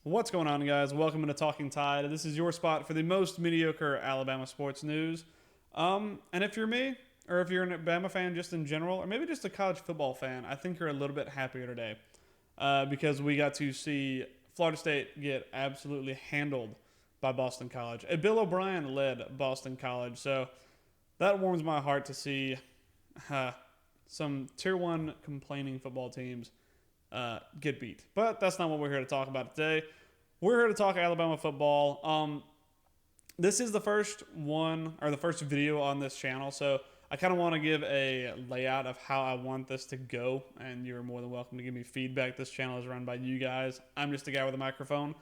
What's going on, guys? Welcome to Talking Tide. This is your spot for the most mediocre Alabama sports news. And if you're me, or if you're an Alabama fan just in general, or maybe just a college football fan, I think you're a little bit happier today because we got to see Florida State get absolutely handled by Boston College. A Bill O'Brien led Boston College, so that warms my heart to see some Tier 1 complaining football teams get beat. But that's not what we're here to talk about today. We're here to talk Alabama football. This is the first one, or the first video on this channel, so I kind of want to give a layout of how I want this to go, and you're more than welcome to give me feedback. This channel is run by you guys. I'm just a guy with a microphone.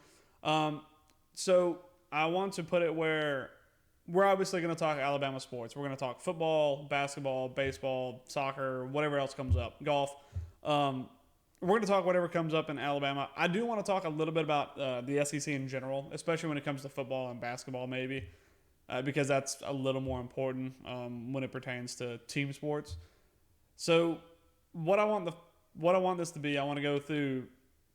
So I want to put it where we're obviously going to talk Alabama sports. We're going to talk football, basketball, baseball, soccer, whatever else comes up, golf. We're going to talk whatever comes up in Alabama. I do want to talk a little bit about the SEC in general, especially when it comes to football and basketball, maybe, because that's a little more important when it pertains to team sports. So, what I want this to be, I want to go through.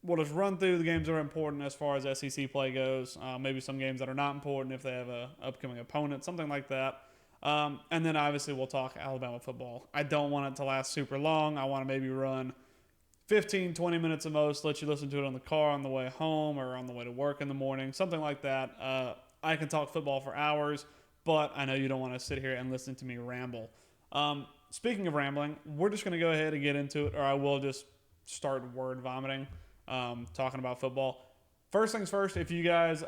We'll just run through the games that are important as far as SEC play goes. Maybe some games that are not important if they have a upcoming opponent, something like that. And then obviously we'll talk Alabama football. I don't want it to last super long. I want to maybe run 15, 20 minutes at most, let you listen to it on the car on the way home or on the way to work in the morning, something like that. I can talk football for hours, but I know you don't want to sit here and listen to me ramble. Speaking of rambling, we're just going to go ahead and get into it, or I will just start word vomiting, talking about football. First things first, if you guys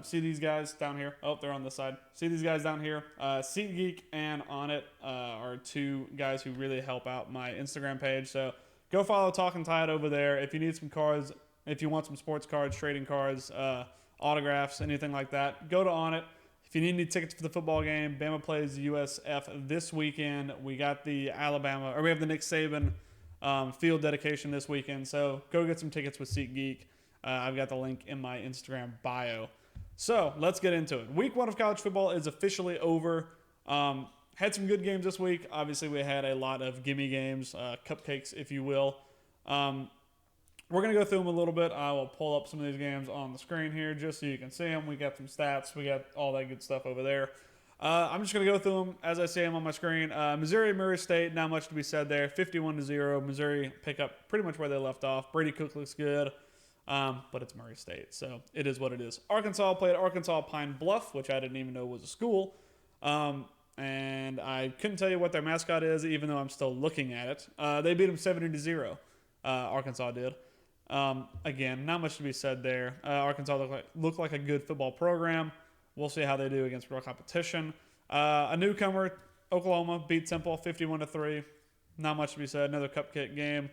see these guys down here, oh, they're on this side. See these guys down here? SeatGeek and On It are two guys who really help out my Instagram page, so go follow Talking Tide over there. If you need some cards, if you want some sports cards, trading cards, autographs, anything like that, go to On It. If you need any tickets for the football game, Bama plays USF this weekend. We got the we have the Nick Saban field dedication this weekend. So go get some tickets with SeatGeek. I've got the link in my Instagram bio. So let's get into it. Week 1 of college football is officially over. Had some good games this week. Obviously, we had a lot of gimme games, cupcakes, if you will. We're going to go through them a little bit. I will pull up some of these games on the screen here just so you can see them. We got some stats. We got all that good stuff over there. I'm just going to go through them as I see them on my screen. Murray State, not much to be said there. 51-0. Missouri pick up pretty much where they left off. Brady Cook looks good, but it's Murray State, so it is what it is. Arkansas played Arkansas Pine Bluff, which I didn't even know was a school. And I couldn't tell you what their mascot is, even though I'm still looking at it. They beat them 70-0. Arkansas did. Again, not much to be said there. Arkansas looked like a good football program. We'll see how they do against real competition. A newcomer, Oklahoma, beat Temple 51-3. Not much to be said. Another cupcake game.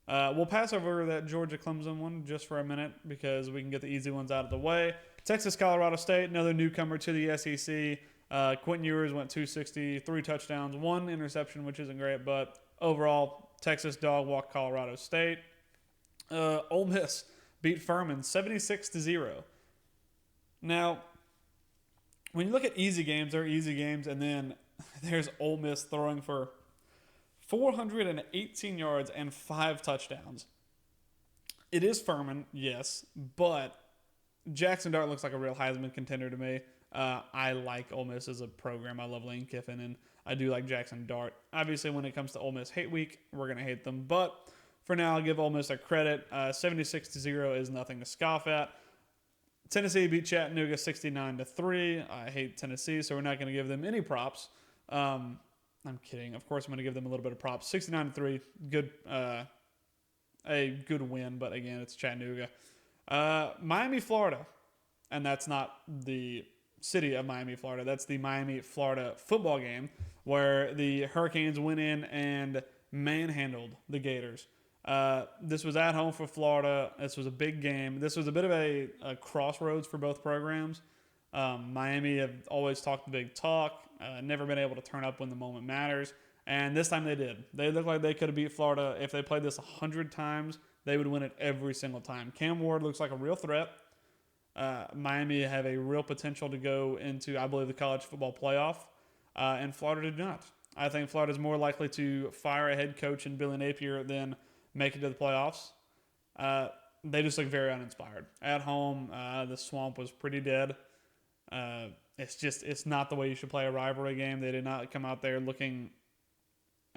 We'll pass over that Georgia-Clemson one just for a minute because we can get the easy ones out of the way. Texas-Colorado State, another newcomer to the SEC. Quentin Ewers went 260, 3 touchdowns, 1 interception, which isn't great, but overall, Texas dog walked Colorado State. Ole Miss beat Furman 76-0. Now, when you look at easy games, there are easy games, and then there's Ole Miss throwing for 418 yards and 5 touchdowns. It is Furman, yes, but Jackson Dart looks like a real Heisman contender to me. I like Ole Miss as a program. I love Lane Kiffin, and I do like Jackson Dart. Obviously, when it comes to Ole Miss hate week, we're going to hate them. But for now, I'll give Ole Miss their credit. 76-0 is nothing to scoff at. Tennessee beat Chattanooga 69-3. I hate Tennessee, so we're not going to give them any props. I'm kidding. Of course, I'm going to give them a little bit of props. 69-3, good, a good win, but again, it's Chattanooga. Miami, Florida, and that's not the city of Miami, Florida. That's the Miami, Florida football game where the Hurricanes went in and manhandled the Gators. This was at home for Florida. This was a big game. This was a bit of a crossroads for both programs. Miami have always talked the big talk, never been able to turn up when the moment matters, and this time they did. They looked like they could have beat Florida. If they played this 100 times, they would win it every single time. Cam Ward looks like a real threat. Miami have a real potential to go into, I believe, the college football playoff, and Florida did not. I think Florida is more likely to fire a head coach in Billy Napier than make it to the playoffs. they just look very uninspired. At home, the Swamp was pretty dead. It's not the way you should play a rivalry game. They did not come out there looking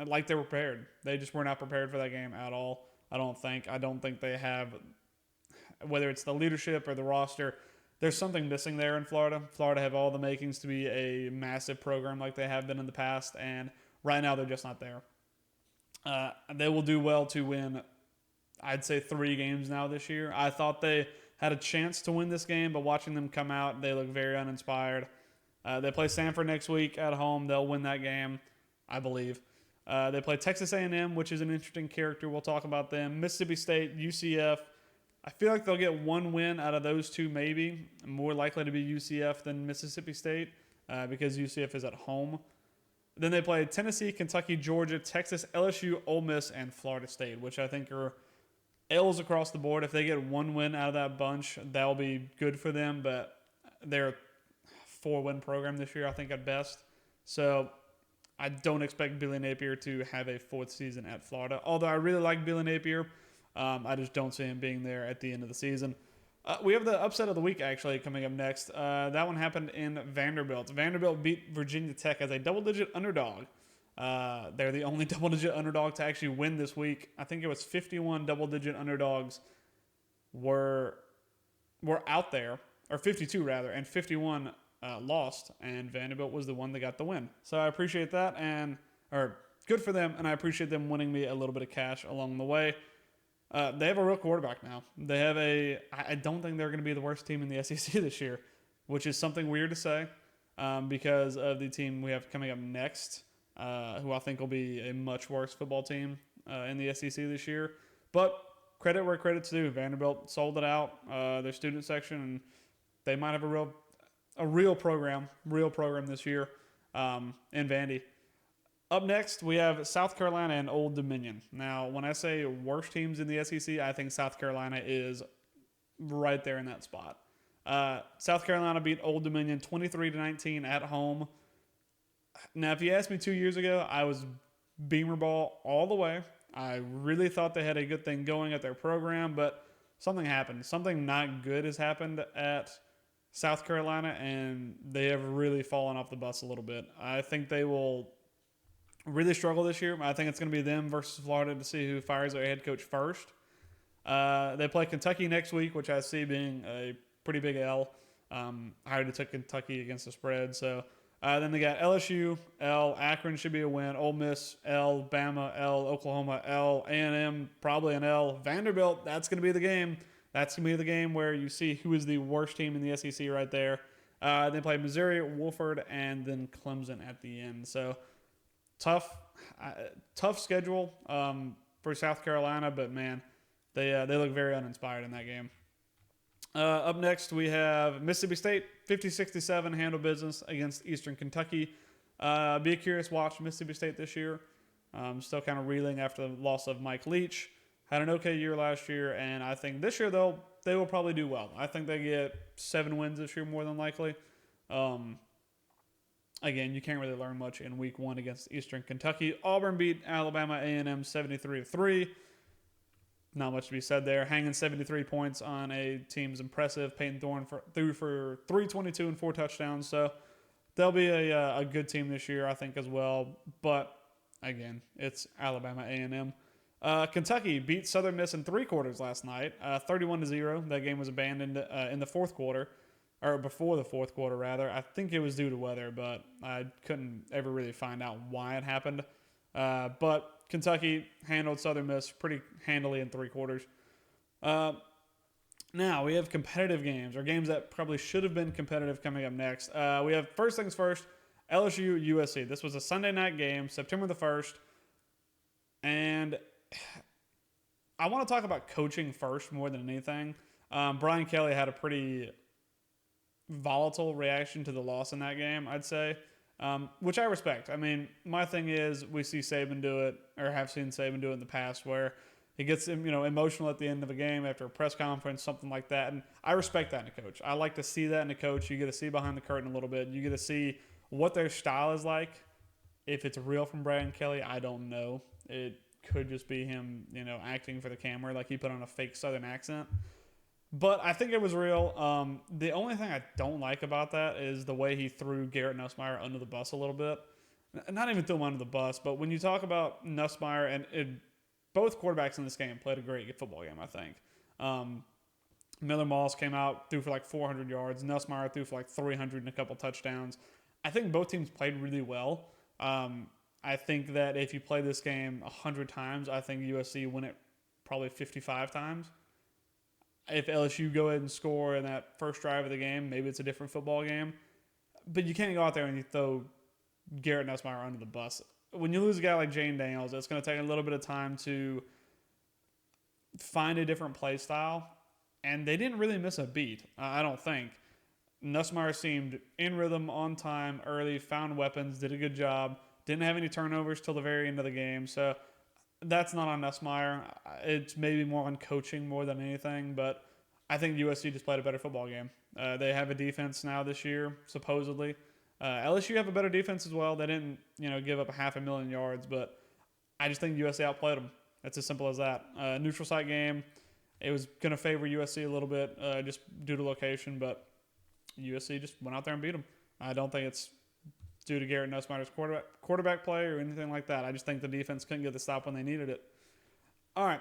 like they were prepared. They just were not prepared for that game at all. I don't think they have, whether it's the leadership or the roster, there's something missing there in Florida. Florida have all the makings to be a massive program like they have been in the past, and right now they're just not there. They will do well to win, I'd say, 3 games now this year. I thought they had a chance to win this game, but watching them come out, they look very uninspired. They play Stanford next week at home. They'll win that game, I believe. They play Texas A&M, which is an interesting character. We'll talk about them. Mississippi State, UCF. I feel like they'll get one win out of those two, maybe. More likely to be UCF than Mississippi State because UCF is at home. Then they play Tennessee, Kentucky, Georgia, Texas, LSU, Ole Miss, and Florida State, which I think are L's across the board. If they get one win out of that bunch, that'll be good for them, but they're a 4-win program this year, I think, at best. So I don't expect Billy Napier to have a 4th season at Florida. Although I really like Billy Napier, I just don't see him being there at the end of the season. We have the upset of the week, actually, coming up next. That one happened in Vanderbilt. Vanderbilt beat Virginia Tech as a double-digit underdog. They're the only double-digit underdog to actually win this week. I think it was 51 double-digit underdogs were out there, or 52 rather, and 51 lost, and Vanderbilt was the one that got the win. So I appreciate that, or good for them, and I appreciate them winning me a little bit of cash along the way. They have a real quarterback now. I don't think they're going to be the worst team in the SEC this year, which is something weird to say because of the team we have coming up next, who I think will be a much worse football team in the SEC this year. But credit where credit's due. Vanderbilt sold it out, their student section, and they might have a real program this year in Vandy. Up next, we have South Carolina and Old Dominion. Now, when I say worst teams in the SEC, I think South Carolina is right there in that spot. South Carolina beat Old Dominion 23-19 at home. Now, if you asked me 2 years ago, I was Beamer Ball all the way. I really thought they had a good thing going at their program, but something happened. Something not good has happened at South Carolina, and they have really fallen off the bus a little bit. I think they will really struggle this year. I think it's going to be them versus Florida to see who fires their head coach first. They play Kentucky next week, which I see being a pretty big L. I already took Kentucky against the spread. So then they got LSU, L. Akron should be a win. Ole Miss, L. Bama, L. Oklahoma, L. A&M, probably an L. Vanderbilt, that's going to be the game. That's going to be the game where you see who is the worst team in the SEC right there. They play Missouri, Wofford, and then Clemson at the end. So tough schedule for South Carolina, but man, they look very uninspired in that game. Up next, we have Mississippi State, 50-67, handle business against Eastern Kentucky. Be a curious watch Mississippi State this year. Still kind of reeling after the loss of Mike Leach. Had an okay year last year, and I think this year they will probably do well. I think they get 7 wins this year more than likely. Again, you can't really learn much in week 1 against Eastern Kentucky. Auburn beat Alabama A&M 73-3. Not much to be said there. Hanging 73 points on a team's impressive. Peyton Thorne threw for 322 and 4 touchdowns. So they'll be a good team this year, I think, as well. But again, it's Alabama A&M. Kentucky beat Southern Miss in 3 quarters last night, 31-0. That game was abandoned in the 4th quarter. Or before the 4th quarter, rather. I think it was due to weather, but I couldn't ever really find out why it happened. But Kentucky handled Southern Miss pretty handily in 3 quarters. Now, we have competitive games, or games that probably should have been competitive coming up next. We have, first things first, LSU USC. This was a Sunday night game, September the 1st. And I want to talk about coaching first more than anything. Brian Kelly had a pretty volatile reaction to the loss in that game, I'd say, which I respect. I mean, my thing is we see Saban do it, or have seen Saban do it in the past, where he gets emotional at the end of a game after a press conference, something like that, and I respect that in a coach. I like to see that in a coach. You get to see behind the curtain a little bit. You get to see what their style is like. If it's real from Brian Kelly, I don't know. It could just be him, acting for the camera, like he put on a fake Southern accent. But I think it was real. The only thing I don't like about that is the way he threw Garrett Nussmeier under the bus a little bit. Not even threw him under the bus, but when you talk about Nussmeier both quarterbacks in this game played a great football game, I think. Miller Moss came out, threw for like 400 yards. Nussmeier threw for like 300 and a couple touchdowns. I think both teams played really well. I think that if you play this game 100 times, I think USC win it probably 55 times. If LSU go ahead and score in that first drive of the game, maybe it's a different football game. But you can't go out there and you throw Garrett Nussmeier under the bus. When you lose a guy like Jane Daniels, it's going to take a little bit of time to find a different play style. And they didn't really miss a beat, I don't think. Nussmeier seemed in rhythm, on time, early, found weapons, did a good job. Didn't have any turnovers till the very end of the game. So that's not on Nussmeier. It's maybe more on coaching more than anything. But I think USC just played a better football game. They have a defense now this year, supposedly. LSU have a better defense as well. They didn't, give up 500,000 yards. But I just think USC outplayed them. It's as simple as that. Neutral site game. It was going to favor USC a little bit just due to location. But USC just went out there and beat them. I don't think it's due to Garrett Nussmeier's quarterback play or anything like that. I just think the defense couldn't get the stop when they needed it. All right,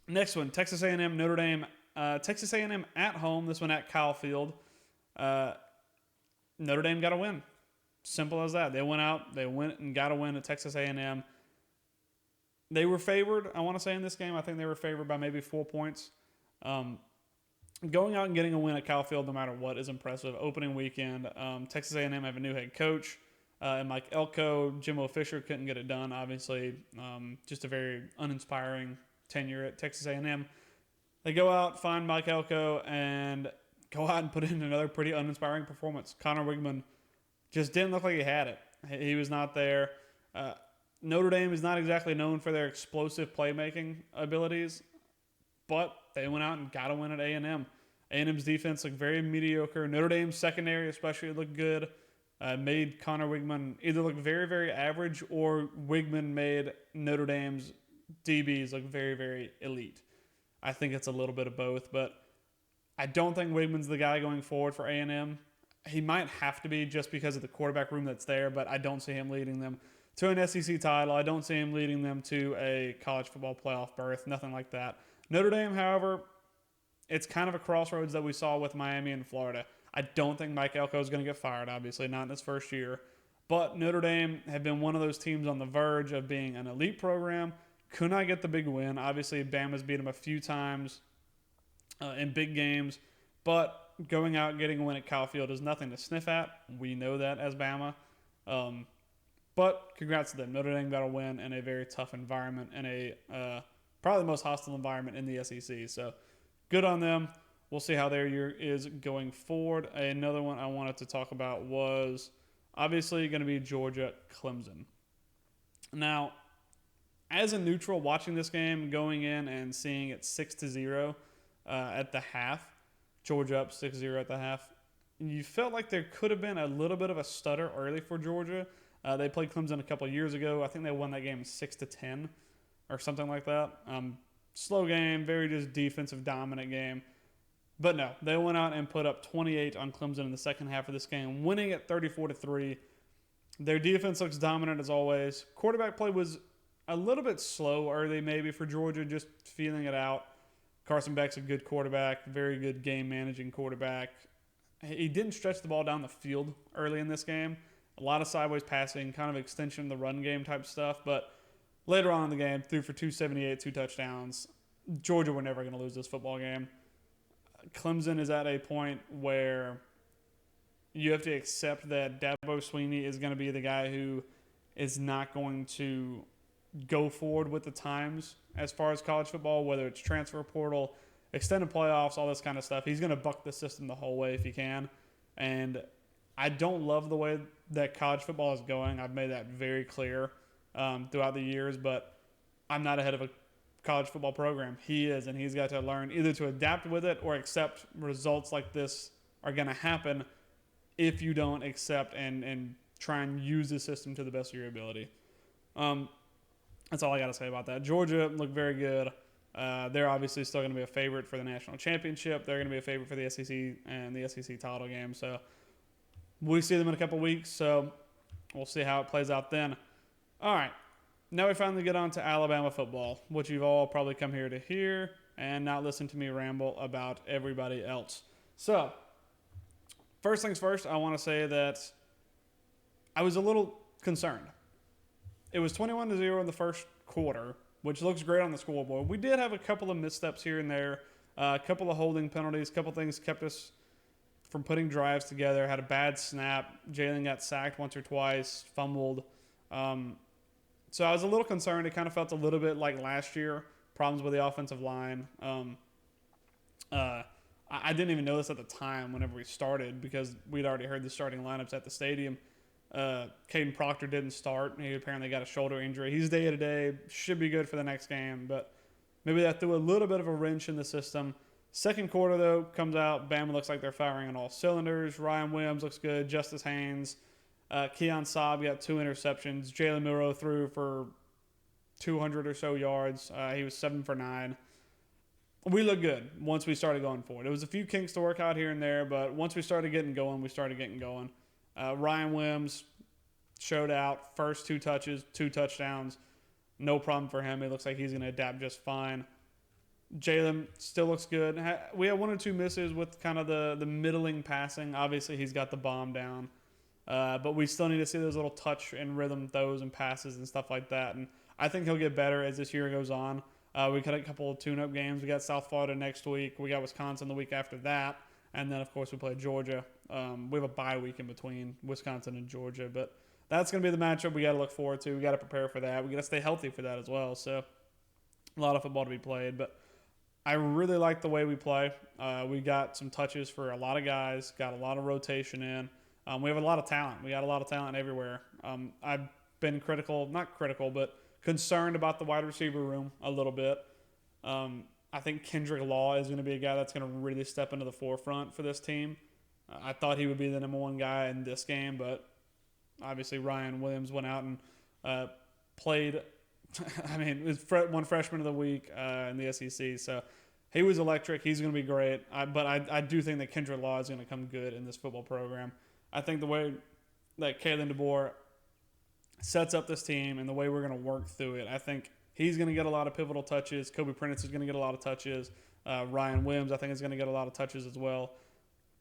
next one, Texas A&M, Notre Dame. Texas A&M at home, this one at Kyle Field. Notre Dame got a win. Simple as that. They went and got a win at Texas A&M. They were favored, I want to say, in this game. I think they were favored by maybe 4 points. Going out and getting a win at Kyle Field no matter what is impressive. Opening weekend, Texas A&M have a new head coach. And Mike Elko, Jimbo Fisher couldn't get it done, obviously. Just a very uninspiring tenure at Texas A&M. They go out, find Mike Elko, and go out and put in another pretty uninspiring performance. Connor Wigman just didn't look like he had it. He was not there. Notre Dame is not exactly known for their explosive playmaking abilities, but they went out and got a win at A&M. A&M's defense looked very mediocre. Notre Dame's secondary especially looked good. Made Connor Wigman either look very, very average, or Wigman made Notre Dame's DBs look very, very elite. I think it's a little bit of both, but I don't think Wigman's the guy going forward for A&M. He might have to be just because of the quarterback room that's there, but I don't see him leading them to an SEC title. I don't see him leading them to a college football playoff berth, nothing like that. Notre Dame, however, it's kind of a crossroads that we saw with Miami and Florida. I don't think Mike Elko is going to get fired, obviously, not in his first year. But Notre Dame have been one of those teams on the verge of being an elite program. Could not get the big win. Obviously, Bama's beat them a few times in big games. But going out and getting a win at Kyle Field is nothing to sniff at. We know that as Bama. But congrats to them. Notre Dame got a win in a very tough environment, in a probably the most hostile environment in the SEC. So good on them. We'll see how their year is going forward. Another one I wanted to talk about was obviously going to be Georgia-Clemson. Now, as a neutral watching this game, going in and seeing it 6-0 at the half, Georgia up 6-0 at the half, you felt like there could have been a little bit of a stutter early for Georgia. They played Clemson a couple of years ago. I think they won that game 6-10 or something like that. Slow game, very just defensive dominant game. But no, they went out and put up 28 on Clemson in the second half of this game, winning at 34-3. Their defense looks dominant as always. Quarterback play was a little bit slow early maybe for Georgia, just feeling it out. Carson Beck's a good quarterback, very good game-managing quarterback. He didn't stretch the ball down the field early in this game. A lot of sideways passing, kind of extension of the run game type stuff. But later on in the game, threw for 278, 2 touchdowns. Georgia were never going to lose this football game. Clemson is at a point where you have to accept that Dabo Swinney is going to be the guy who is not going to go forward with the times as far as college football, whether it's transfer portal, extended playoffs, all this kind of stuff. He's going to buck the system the whole way if he can. And I don't love the way that college football is going. I've made that very clear throughout the years, but I'm not ahead of a college football program. He is, and he's got to learn either to adapt with it or accept results like this are going to happen if you don't accept and try and use the system to the best of your ability. That's all I got to say about that. Georgia looked very good. They're obviously still going to be a favorite for the national championship. They're going to be a favorite for the SEC and the SEC title game. So we see them in a couple weeks. So we'll see how it plays out then. All right. Now we finally get on to Alabama football, which you've all probably come here to hear and not listen to me ramble about everybody else. So, first things first, I want to say that I was a little concerned. It was 21-0 in the first quarter, which looks great on the scoreboard. We did have a couple of missteps here and there, a couple of holding penalties, a couple of things kept us from putting drives together. Had a bad snap. Jalen got sacked once or twice, fumbled. So I was a little concerned. It kind of felt a little bit like last year, problems with the offensive line. I didn't even know this at the time whenever we started because we'd already heard the starting lineups at the stadium. Caden Proctor didn't start. He apparently got a shoulder injury. He's day-to-day, should be good for the next game, but maybe that threw a little bit of a wrench in the system. Second quarter, though, comes out. Bama looks like they're firing on all cylinders. Ryan Williams looks good. Justice Haynes. Keon Saab got 2 interceptions. Jalen Milroe threw for 200 or so yards. He was 7 for 9. We looked good once we started going forward. It was a few kinks to work out here and there, but once we started getting going, we started getting going. Ryan Williams showed out. First 2 touches, 2 touchdowns. No problem for him. It looks like he's going to adapt just fine. Jalen still looks good. We had 1 or 2 misses with kind of the middling passing. Obviously, he's got the bomb down. But we still need to see those little touch and rhythm throws and passes and stuff like that. And I think he'll get better as this year goes on. We got a couple of tune-up games. We got South Florida next week. We got Wisconsin the week after that. And then, of course, we play Georgia. We have a bye week in between Wisconsin and Georgia. But that's going to be the matchup we got to look forward to. We got to prepare for that. We got to stay healthy for that as well. So a lot of football to be played. But I really like the way we play. We got some touches for a lot of guys, got a lot of rotation in. We have a lot of talent. We got a lot of talent everywhere. I've been not critical, but concerned about the wide receiver room a little bit. I think Kendrick Law is going to be a guy that's going to really step into the forefront for this team. I thought he would be the number 1 guy in this game, but obviously Ryan Williams went out and played. I mean, it was one freshman of the week in the SEC, so he was electric. He's going to be great. But I do think that Kendrick Law is going to come good in this football program. I think the way that Kalen DeBoers sets up this team and the way we're going to work through it, I think he's going to get a lot of pivotal touches. Kobe Prentice is going to get a lot of touches. Ryan Williams, I think, is going to get a lot of touches as well.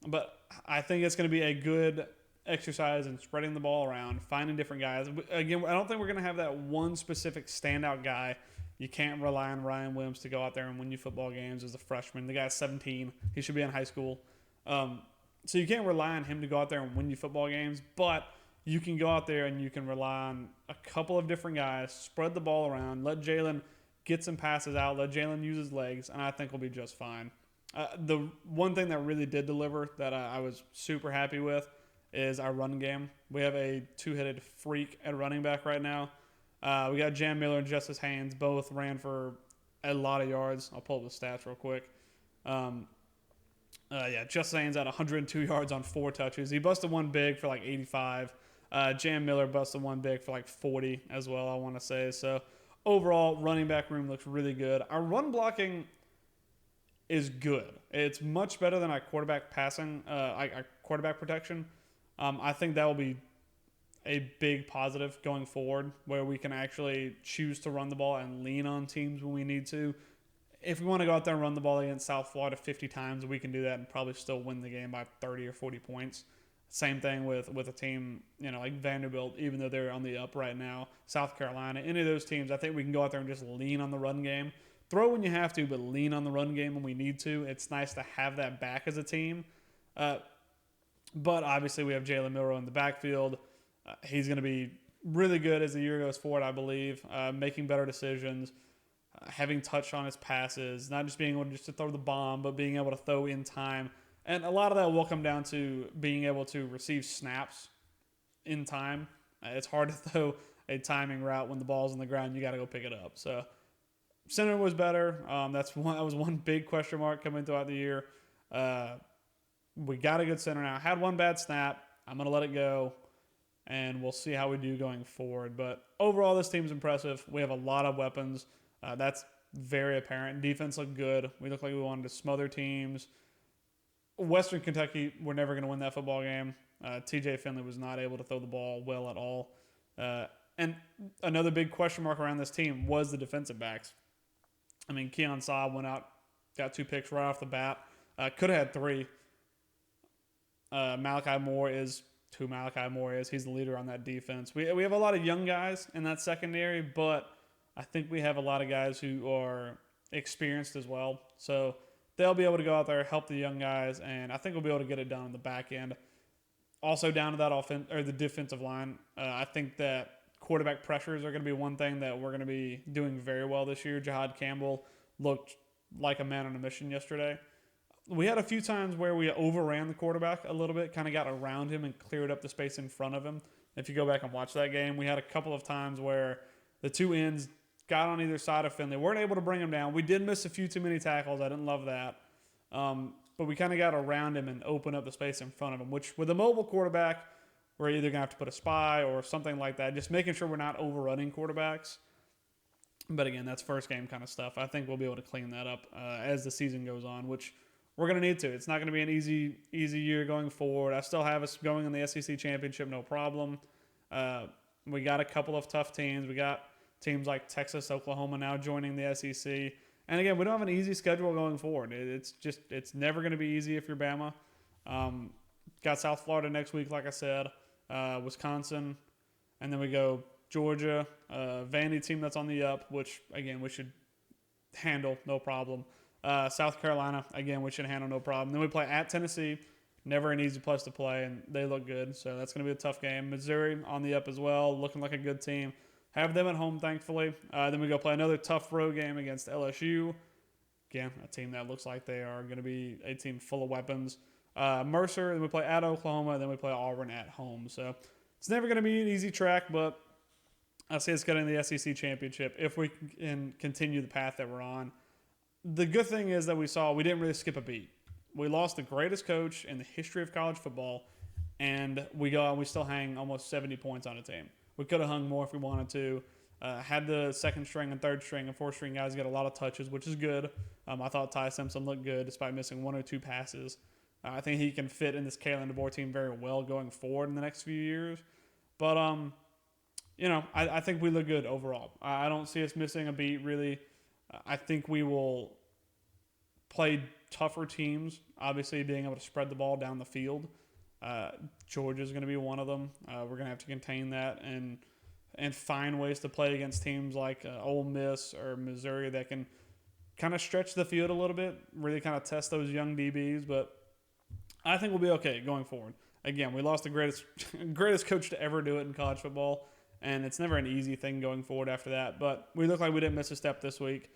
But I think it's going to be a good exercise in spreading the ball around, finding different guys. Again, I don't think we're going to have that one specific standout guy. You can't rely on Ryan Williams to go out there and win you football games as a freshman. The guy's 17. He should be in high school. So you can't rely on him to go out there and win you football games, but you can go out there and you can rely on a couple of different guys, spread the ball around, let Jalen get some passes out, let Jalen use his legs, and I think we'll be just fine. The one thing that really did deliver that I was super happy with is our run game. We have a 2-headed freak at running back right now. We got Jam Miller and Justice Haynes. Both ran for a lot of yards. I'll pull up the stats real quick. Justice Haynes had 102 yards on 4 touches. He busted one big for like 85. Jam Miller busted one big for like 40 as well, I want to say. So overall, running back room looks really good. Our run blocking is good. It's much better than our quarterback passing, our quarterback protection. I think that will be a big positive going forward where we can actually choose to run the ball and lean on teams when we need to. If we want to go out there and run the ball against South Florida 50 times, we can do that and probably still win the game by 30 or 40 points. Same thing with a team, like Vanderbilt, even though they're on the up right now. South Carolina, any of those teams, I think we can go out there and just lean on the run game. Throw when you have to, but lean on the run game when we need to. It's nice to have that back as a team. But obviously we have Jalen Milroe in the backfield. He's going to be really good as the year goes forward, I believe, making better decisions, having touch on his passes, not just being able to throw the bomb, but being able to throw in time. And a lot of that will come down to being able to receive snaps in time. It's hard to throw a timing route when the ball's on the ground. You got to go pick it up. So center was better. That was one big question mark coming throughout the year. We got a good center now. Had one bad snap. I'm going to let it go. and we'll see how we do going forward. But overall, this team's impressive. We have a lot of weapons. That's very apparent. Defense looked good. We looked like we wanted to smother teams. Western Kentucky, we're never going to win that football game. TJ Finley was not able to throw the ball well at all. And another big question mark around this team was the defensive backs. I mean, Keon Saab went out, got 2 picks right off the bat. Could have had 3. Malachi Moore is who Malachi Moore is. He's the leader on that defense. We have a lot of young guys in that secondary, but I think we have a lot of guys who are experienced as well. So they'll be able to go out there, help the young guys, and I think we'll be able to get it done on the back end. Also down to that the defensive line. I think that quarterback pressures are going to be one thing that we're going to be doing very well this year. Jahad Campbell looked like a man on a mission yesterday. We had a few times where we overran the quarterback a little bit, kind of got around him and cleared up the space in front of him. If you go back and watch that game, we had a couple of times where the 2 ends got on either side of Finley. Weren't able to bring him down. We did miss a few too many tackles. I didn't love that. But we kind of got around him and opened up the space in front of him, which with a mobile quarterback, we're either going to have to put a spy or something like that, just making sure we're not overrunning quarterbacks. But again, that's first game kind of stuff. I think we'll be able to clean that up as the season goes on, which we're going to need to. It's not going to be an easy year going forward. I still have us going in the SEC championship, no problem. We got a couple of tough teams. We got teams like Texas, Oklahoma now joining the SEC. And again, we don't have an easy schedule going forward. It's never going to be easy if you're Bama. Got South Florida next week, like I said, Wisconsin, and then we go Georgia, Vandy team that's on the up, which again we should handle no problem. South Carolina, again, we should handle no problem. Then we play at Tennessee, never an easy place to play, and they look good, so that's going to be a tough game. Missouri on the up as well, looking like a good team. Have them at home, thankfully. Then we go play another tough road game against LSU. Again, a team that looks like they are going to be a team full of weapons. Mercer, then we play at Oklahoma, then we play Auburn at home. So it's never going to be an easy track, but I see us getting the SEC championship if we can continue the path that we're on. The good thing is that we didn't really skip a beat. We lost the greatest coach in the history of college football, and we go out and we still hang almost 70 points on a team. We could have hung more if we wanted to. Had the second string and third string and fourth string guys get a lot of touches, which is good. I thought Ty Simpson looked good despite missing 1 or 2 passes. I think he can fit in this Kalen DeBoers team very well going forward in the next few years. But, I think we look good overall. I don't see us missing a beat, really. I think we will play tougher teams, obviously being able to spread the ball down the field. Georgia's going to be one of them. We're going to have to contain that and find ways to play against teams like Ole Miss or Missouri that can kind of stretch the field a little bit, really kind of test those young DBs. But I think we'll be okay going forward. Again, we lost the greatest coach to ever do it in college football, and it's never an easy thing going forward after that. But we look like we didn't miss a step this week.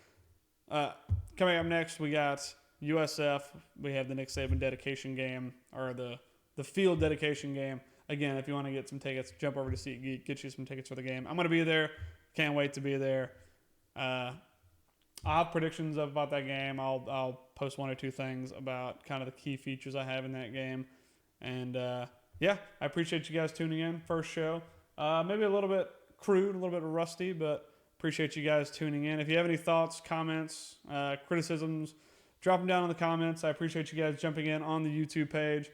Coming up next, we got USF. We have the Nick Saban dedication game, or the field dedication game. Again, if you want to get some tickets, jump over to SeatGeek, get you some tickets for the game. I'm going to be there. Can't wait to be there. I'll have predictions about that game. I'll post 1 or 2 things about kind of the key features I have in that game. And, I appreciate you guys tuning in. First show. Maybe a little bit crude, a little bit rusty, but appreciate you guys tuning in. If you have any thoughts, comments, criticisms, drop them down in the comments. I appreciate you guys jumping in on the YouTube page.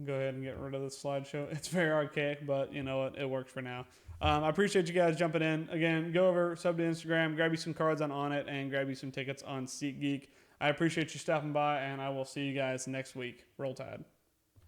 Go ahead and get rid of the slideshow. It's very archaic, but you know what? It works for now. I appreciate you guys jumping in. Again, go over, sub to Instagram, grab you some cards on it, and grab you some tickets on SeatGeek. I appreciate you stopping by, and I will see you guys next week. Roll Tide.